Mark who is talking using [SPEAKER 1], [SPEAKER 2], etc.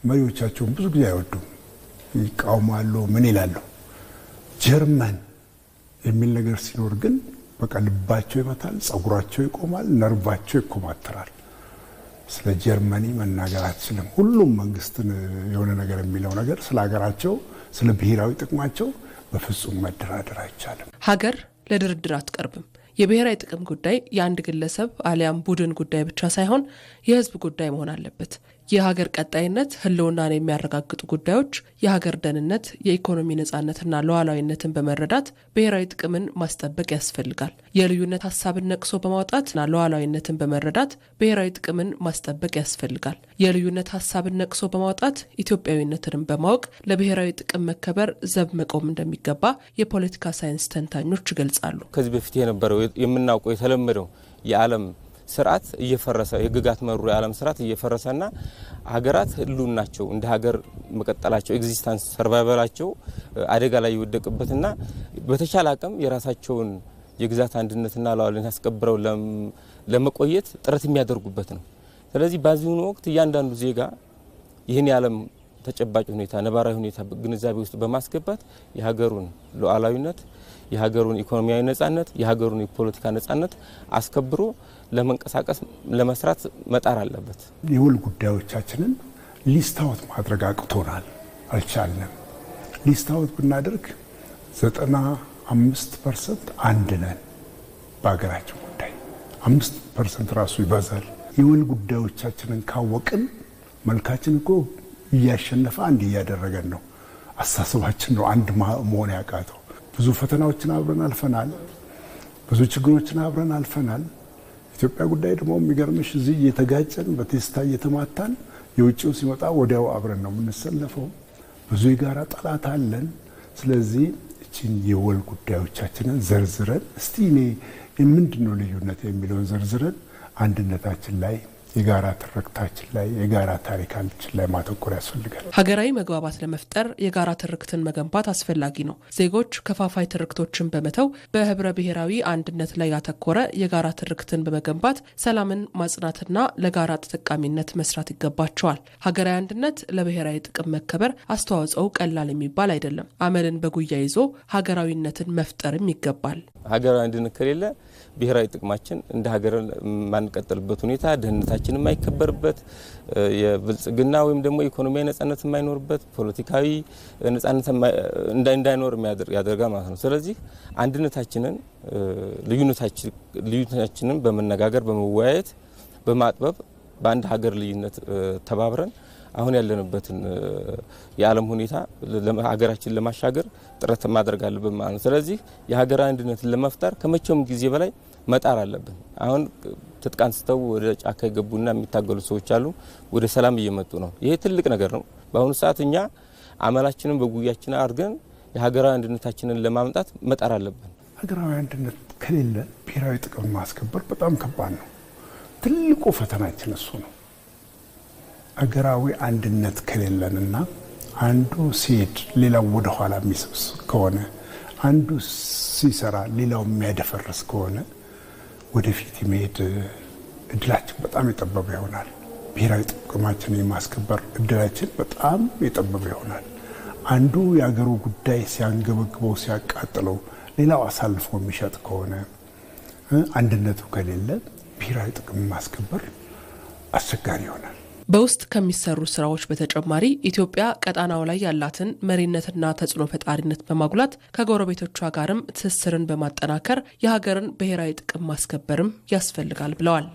[SPEAKER 1] መሪዎቻቸውን ብዙ ጊዜ አይወዱም፣ ይቃወማሉ፣ ምን ይላሉ። ጀርመን የሚል ነገር ሲኖር ግን በቃ ልባቸው ይመታል፣ ጸጉራቸው ይቆማል፣ ነርቫቸው ይኮማተራል። ስለ ጀርመኒ መናገር አትችልም። ሁሉም መንግስትን የሆነ ነገር የሚለው ነገር ስለ ሀገራቸው ስለ ብሔራዊ ጥቅማቸው በፍጹም መደራደር አይቻልም።
[SPEAKER 2] ሀገር ለድርድር አትቀርብም። የብሔራዊ ጥቅም ጉዳይ የአንድ ግለሰብ አሊያም ቡድን ጉዳይ ብቻ ሳይሆን የህዝብ ጉዳይ መሆን አለበት። የሀገር ቀጣይነት ህልውናን የሚያረጋግጡ ጉዳዮች የሀገር ደህንነት፣ የኢኮኖሚ ነጻነትና ሉዓላዊነትን በመረዳት ብሔራዊ ጥቅምን ማስጠበቅ ያስፈልጋል። የልዩነት ሀሳብን ነቅሶ በማውጣትና ሉዓላዊነትን በመረዳት ብሔራዊ ጥቅምን ማስጠበቅ ያስፈልጋል። የልዩነት ሀሳብን ነቅሶ በማውጣት ኢትዮጵያዊነትን በማወቅ ለብሔራዊ ጥቅም መከበር ዘብ መቆም እንደሚገባ የፖለቲካ ሳይንስ ተንታኞች ይገልጻሉ።
[SPEAKER 3] ከዚህ በፊት የነበረው የምናውቀው የተለመደው የዓለም ስርዓት እየፈረሰ የግጋት መሩ የዓለም ስርዓት እየፈረሰና ሀገራት ህልውናቸው እንደ ሀገር መቀጠላቸው ኤግዚስተንስ ሰርቫይቫላቸው አደጋ ላይ ይወደቅበትና በተቻለ አቅም የራሳቸውን የግዛት አንድነትና ሉዓላዊነት አስከብረው ለመቆየት ጥረት የሚያደርጉበት ነው። ስለዚህ በዚህ ወቅት እያንዳንዱ ዜጋ ይህን የዓለም ተጨባጭ ሁኔታ ነባራዊ ሁኔታ ግንዛቤ ውስጥ በማስገባት የሀገሩን ሉዓላዊነት፣ የሀገሩን ኢኮኖሚያዊ ነጻነት፣ የሀገሩን የፖለቲካ ነጻነት አስከብሮ ለመንቀሳቀስ ለመስራት መጣር አለበት።
[SPEAKER 1] የውል ጉዳዮቻችንን ሊስት አውት ማድረግ አቅቶናል፣ አልቻልንም። ሊስት አውት ብናደርግ 95% አንድ ነን በሀገራችን ጉዳይ፣ 5% ራሱ ይበዛል። የውል ጉዳዮቻችንን ካወቅን መልካችን እኮ እያሸነፈ አንድ እያደረገን ነው። አስተሳሰባችን ነው አንድ መሆን ያቃተው። ብዙ ፈተናዎችን አብረን አልፈናል፣ ብዙ ችግሮችን አብረን አልፈናል። ኢትዮጵያ ጉዳይ ደግሞ የሚገርምሽ እዚህ እየተጋጨን በቴስታ እየተማታን የውጭው ሲመጣ ወዲያው አብረን ነው የምንሰለፈው። ብዙ የጋራ ጠላት አለን። ስለዚህ እቺን የወል ጉዳዮቻችንን ዘርዝረን እስቲ እኔ ምንድነው ልዩነት የሚለውን ዘርዝረን አንድነታችን ላይ የጋራ ትርክታችን ላይ የጋራ ታሪካችን ላይ ማተኮር ያስፈልጋል።
[SPEAKER 2] ሀገራዊ መግባባት ለመፍጠር የጋራ ትርክትን መገንባት አስፈላጊ ነው። ዜጎች ከፋፋይ ትርክቶችን በመተው በህብረ ብሔራዊ አንድነት ላይ ያተኮረ የጋራ ትርክትን በመገንባት ሰላምን ማጽናትና ለጋራ ተጠቃሚነት መስራት ይገባቸዋል። ሀገራዊ አንድነት ለብሔራዊ ጥቅም መከበር አስተዋጽኦው ቀላል የሚባል አይደለም። አመልን በጉያ ይዞ ሀገራዊነትን መፍጠርም ይገባል።
[SPEAKER 3] ሀገራዊ አንድነት ከሌለ ብሔራዊ ጥቅማችን እንደ ሀገር ማንቀጥልበት ሁኔታ ደህንነታችን የማይከበርበት የብልጽግና ወይም ደግሞ ኢኮኖሚያዊ ነጻነት የማይኖርበት ፖለቲካዊ ነጻነት እንዳይኖር ያደርጋል ማለት ነው። ስለዚህ አንድነታችንን ልዩነታችንን በመነጋገር በመወያየት በማጥበብ በአንድ ሀገር ልዩነት ተባብረን አሁን ያለንበትን የዓለም ሁኔታ ሀገራችን ለማሻገር ጥረት ማድረግ አለብን ማለት ነው። ስለዚህ የሀገር አንድነትን ለመፍጠር ከመቼውም ጊዜ በላይ መጣር አለብን። አሁን ትጥቅ አንስተው ወደ ጫካ የገቡና የሚታገሉ ሰዎች አሉ። ወደ ሰላም እየመጡ ነው። ይሄ ትልቅ ነገር ነው። በአሁኑ ሰዓት እኛ አመላችንን በጉያችን አድርገን የሀገራዊ አንድነታችንን ለማምጣት መጣር አለብን።
[SPEAKER 1] ሀገራዊ አንድነት ከሌለ ብሔራዊ ጥቅም ማስከበር በጣም ከባድ ነው። ትልቁ ፈተናችን እሱ ነው። ሀገራዊ አንድነት ከሌለንና አንዱ ሲሄድ ሌላው ወደ ኋላ የሚሰብስ ከሆነ፣ አንዱ ሲሰራ ሌላው የሚያደፈርስ ከሆነ ወደፊት የመሄድ እድላችን በጣም የጠበበ ይሆናል። ብሔራዊ ጥቅማችንን የማስከበር እድላችን በጣም የጠበበ ይሆናል። አንዱ የሀገሩ ጉዳይ ሲያንገበግበው ሲያቃጥለው ሌላው አሳልፎ የሚሸጥ ከሆነ አንድነቱ ከሌለ ብሔራዊ ጥቅም ማስከበር አስቸጋሪ ይሆናል።
[SPEAKER 2] በውስጥ ከሚሰሩ ስራዎች በተጨማሪ ኢትዮጵያ ቀጣናው ላይ ያላትን መሪነትና ተጽዕኖ ፈጣሪነት በማጉላት ከጎረቤቶቿ ጋርም ትስስርን በማጠናከር የሀገርን ብሔራዊ ጥቅም ማስከበርም ያስፈልጋል ብለዋል።